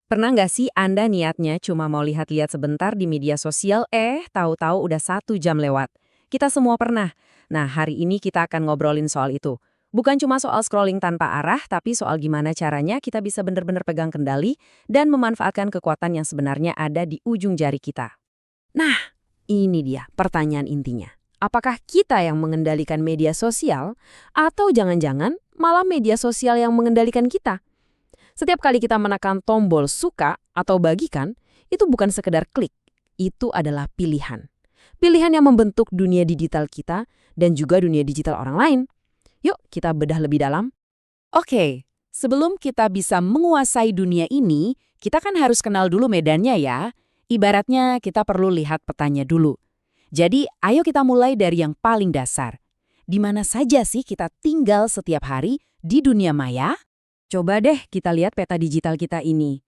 Pernah nggak sih Anda niatnya cuma mau lihat-lihat sebentar di media sosial, tahu-tahu udah 1 jam lewat? Kita semua pernah. Nah, hari ini kita akan ngobrolin soal itu. Bukan cuma soal scrolling tanpa arah, tapi soal gimana caranya kita bisa benar-benar pegang kendali dan memanfaatkan kekuatan yang sebenarnya ada di ujung jari kita. Nah, ini dia pertanyaan intinya. Apakah kita yang mengendalikan media sosial, atau jangan-jangan malah media sosial yang mengendalikan kita? Setiap kali kita menekan tombol suka atau bagikan, itu bukan sekedar klik, itu adalah pilihan. Pilihan yang membentuk dunia digital kita dan juga dunia digital orang lain. Yuk kita bedah lebih dalam. Oke, sebelum kita bisa menguasai dunia ini, kita kan harus kenal dulu medannya ya. Ibaratnya kita perlu lihat petanya dulu. Jadi ayo kita mulai dari yang paling dasar. Di mana saja sih kita tinggal setiap hari di dunia maya? Coba deh kita lihat peta digital kita ini.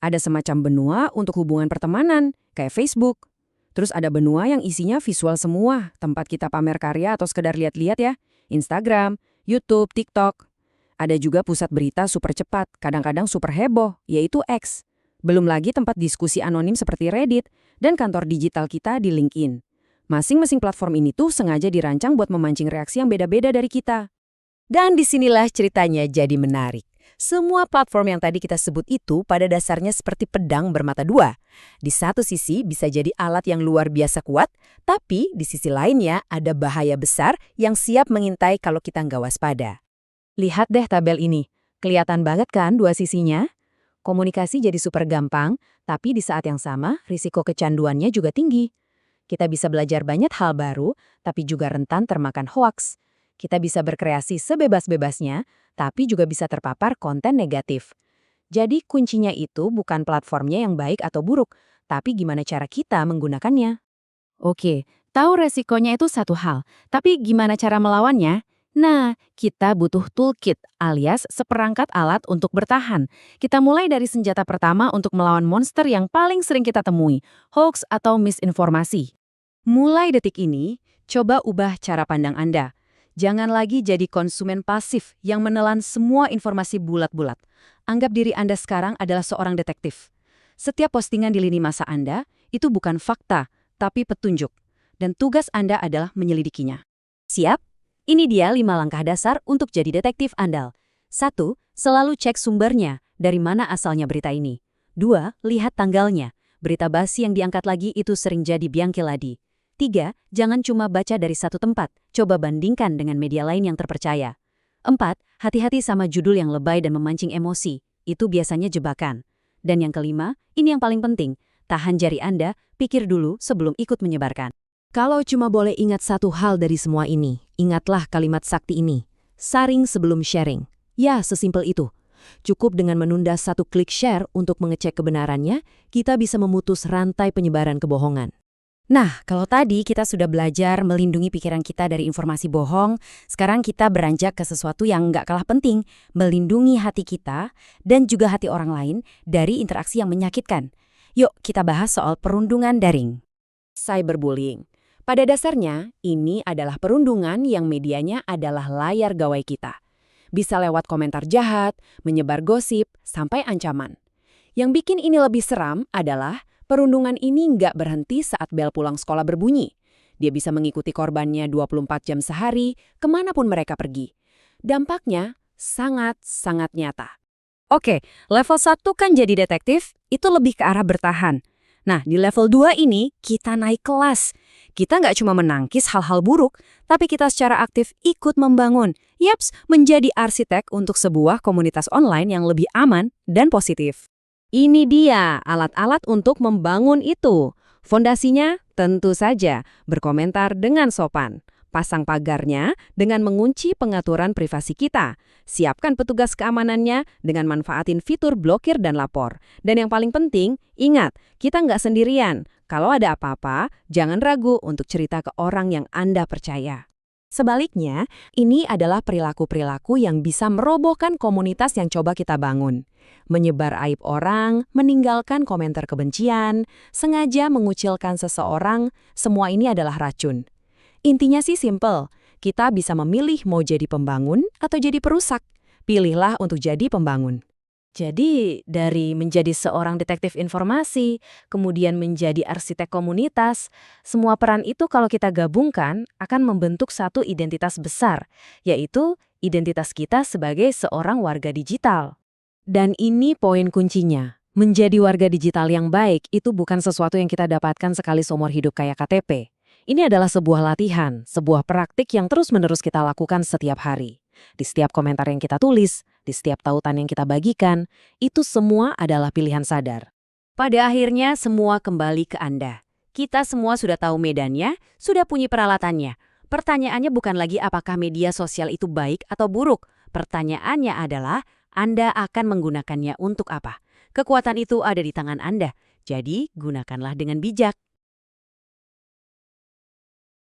Ada semacam benua untuk hubungan pertemanan, kayak Facebook. Terus ada benua yang isinya visual semua, tempat kita pamer karya atau sekedar lihat-lihat ya. Instagram, YouTube, TikTok. Ada juga pusat berita super cepat, kadang-kadang super heboh, yaitu X. Belum lagi tempat diskusi anonim seperti Reddit dan kantor digital kita di LinkedIn. Masing-masing platform ini tuh sengaja dirancang buat memancing reaksi yang beda-beda dari kita. Dan disinilah ceritanya jadi menarik. Semua platform yang tadi kita sebut itu pada dasarnya seperti pedang bermata dua. Di satu sisi bisa jadi alat yang luar biasa kuat, tapi di sisi lainnya ada bahaya besar yang siap mengintai kalau kita nggak waspada. Lihat deh tabel ini. Kelihatan banget kan dua sisinya? Komunikasi jadi super gampang, tapi di saat yang sama risiko kecanduannya juga tinggi. Kita bisa belajar banyak hal baru, tapi juga rentan termakan hoaks. Kita bisa berkreasi sebebas-bebasnya, tapi juga bisa terpapar konten negatif. Jadi kuncinya itu bukan platformnya yang baik atau buruk, tapi gimana cara kita menggunakannya. Oke, tahu resikonya itu satu hal, tapi gimana cara melawannya? Nah, kita butuh toolkit alias seperangkat alat untuk bertahan. Kita mulai dari senjata pertama untuk melawan monster yang paling sering kita temui, hoax atau misinformasi. Mulai detik ini, coba ubah cara pandang Anda. Jangan lagi jadi konsumen pasif yang menelan semua informasi bulat-bulat. Anggap diri Anda sekarang adalah seorang detektif. Setiap postingan di lini masa Anda itu bukan fakta, tapi petunjuk. Dan tugas Anda adalah menyelidikinya. Siap? Ini dia 5 langkah dasar untuk jadi detektif andal. 1. Selalu cek sumbernya, dari mana asalnya berita ini. 2. Lihat tanggalnya. Berita basi yang diangkat lagi itu sering jadi biangke ladi. 3. Jangan cuma baca dari satu tempat, coba bandingkan dengan media lain yang terpercaya. 4. Hati-hati sama judul yang lebay dan memancing emosi, itu biasanya jebakan. Dan yang kelima, ini yang paling penting, tahan jari Anda, pikir dulu sebelum ikut menyebarkan. Kalau cuma boleh ingat satu hal dari semua ini, ingatlah kalimat sakti ini, saring sebelum sharing. Ya, sesimpel itu. Cukup dengan menunda satu klik share untuk mengecek kebenarannya, kita bisa memutus rantai penyebaran kebohongan. Nah, kalau tadi kita sudah belajar melindungi pikiran kita dari informasi bohong, sekarang kita beranjak ke sesuatu yang nggak kalah penting, melindungi hati kita dan juga hati orang lain dari interaksi yang menyakitkan. Yuk, kita bahas soal perundungan daring. Cyberbullying. Pada dasarnya, ini adalah perundungan yang medianya adalah layar gawai kita. Bisa lewat komentar jahat, menyebar gosip, sampai ancaman. Yang bikin ini lebih seram adalah perundungan ini nggak berhenti saat bel pulang sekolah berbunyi. Dia bisa mengikuti korbannya 24 jam sehari, kemanapun mereka pergi. Dampaknya sangat-sangat nyata. Oke, level 1 kan jadi detektif, itu lebih ke arah bertahan. Nah, di level 2 ini, kita naik kelas. Kita nggak cuma menangkis hal-hal buruk, tapi kita secara aktif ikut membangun. Yaps, menjadi arsitek untuk sebuah komunitas online yang lebih aman dan positif. Ini dia alat-alat untuk membangun itu. Fondasinya tentu saja berkomentar dengan sopan. Pasang pagarnya dengan mengunci pengaturan privasi kita. Siapkan petugas keamanannya dengan manfaatin fitur blokir dan lapor. Dan yang paling penting, ingat, kita nggak sendirian. Kalau ada apa-apa, jangan ragu untuk cerita ke orang yang Anda percaya. Sebaliknya, ini adalah perilaku-perilaku yang bisa merobohkan komunitas yang coba kita bangun. Menyebar aib orang, meninggalkan komentar kebencian, sengaja mengucilkan seseorang, semua ini adalah racun. Intinya sih simple, kita bisa memilih mau jadi pembangun atau jadi perusak. Pilihlah untuk jadi pembangun. Jadi, dari menjadi seorang detektif informasi, kemudian menjadi arsitek komunitas, semua peran itu kalau kita gabungkan akan membentuk satu identitas besar, yaitu identitas kita sebagai seorang warga digital. Dan ini poin kuncinya. Menjadi warga digital yang baik itu bukan sesuatu yang kita dapatkan sekali seumur hidup kayak KTP. Ini adalah sebuah latihan, sebuah praktik yang terus-menerus kita lakukan setiap hari. Di setiap komentar yang kita tulis, di setiap tautan yang kita bagikan, itu semua adalah pilihan sadar. Pada akhirnya semua kembali ke Anda. Kita semua sudah tahu medannya, sudah punya peralatannya. Pertanyaannya bukan lagi apakah media sosial itu baik atau buruk. Pertanyaannya adalah, Anda akan menggunakannya untuk apa? Kekuatan itu ada di tangan Anda, jadi gunakanlah dengan bijak.